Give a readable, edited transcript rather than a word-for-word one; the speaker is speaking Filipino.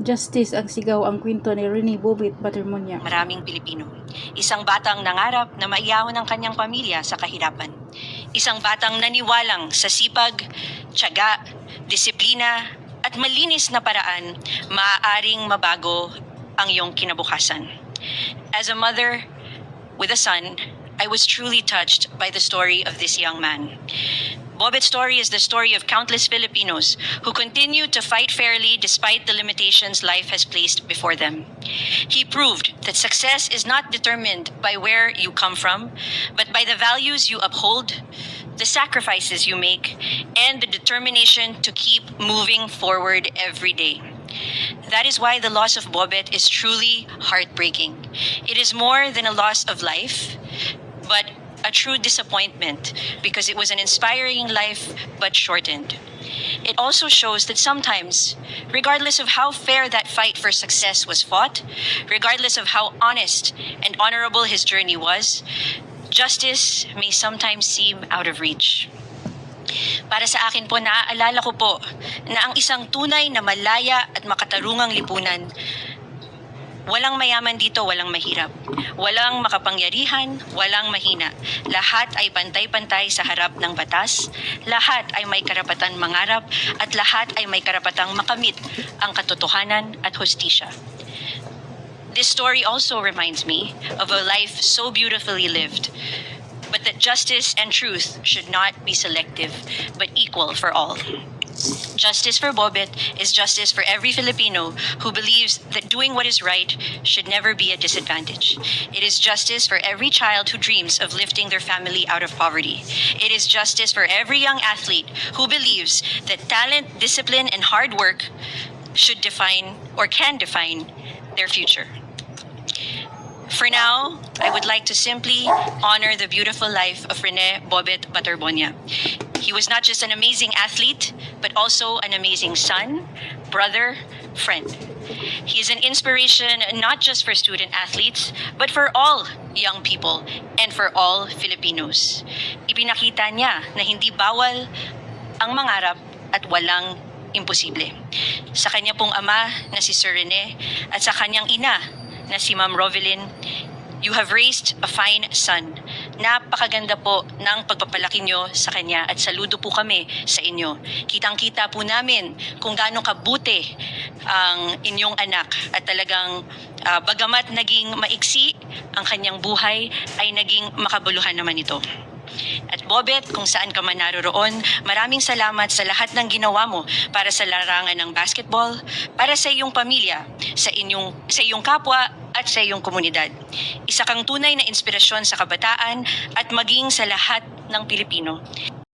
Justice ang sigaw ang kwento ni Rene Bobet Batermonia. Maraming Pilipino. Isang batang nangarap na maiahon ang kanyang pamilya sa kahirapan. Isang batang naniwalang sa sipag, tiyaga, disiplina, at malinis na paraan, maaaring mabago ang iyong kinabukasan. As a mother with a son, I was truly touched by the story of this young man. Bobet's story is the story of countless Filipinos who continue to fight fairly despite the limitations life has placed before them. He proved that success is not determined by where you come from, but by the values you uphold, the sacrifices you make, and the determination to keep moving forward every day. That is why the loss of Bobet is truly heartbreaking. It is more than a loss of life, but a true disappointment because it was an inspiring life but shortened. It also shows that sometimes, regardless of how fair that fight for success was fought, regardless of how honest and honorable his journey was, justice may sometimes seem out of reach. Para sa akin po, naaalala ko po na ang isang tunay na malaya at makatarungang lipunan, walang mayaman dito, walang mahirap. Walang makapangyarihan, walang mahina. Lahat ay pantay-pantay sa harap ng batas. Lahat ay may karapatan mangarap at lahat ay may karapatang makamit ang katotohanan at hustisya. This story also reminds me of a life so beautifully lived, but that justice and truth should not be selective, but equal for all. Justice for Bobet is justice for every Filipino who believes that doing what is right should never be a disadvantage. It is justice for every child who dreams of lifting their family out of poverty. It is justice for every young athlete who believes that talent, discipline, and hard work should define or can define their future. For now, I would like to simply honor the beautiful life of Rene Bobet Batermonia. He was not just an amazing athlete, but also an amazing son, brother, friend. He is an inspiration not just for student athletes, but for all young people and for all Filipinos. Ipinakita niya na hindi bawal ang mangarap at walang imposible. Sa kanya pong ama na si Sir Rene at sa kanyang ina na si Ma'am Rovelyn, you have raised a fine son. Napakaganda po ng pagpapalaki nyo sa kanya at saludo po kami sa inyo. Kitang-kita po namin kung gaano kabuti ang inyong anak at talagang bagamat naging maiksi ang kanyang buhay ay naging makabuluhan naman ito. At Bobet, kung saan ka man naroroon, maraming salamat sa lahat ng ginawa mo para sa larangan ng basketball, para sa iyong pamilya, sa iyong kapwa at sa iyong komunidad. Isa kang tunay na inspirasyon sa kabataan at maging sa lahat ng Pilipino.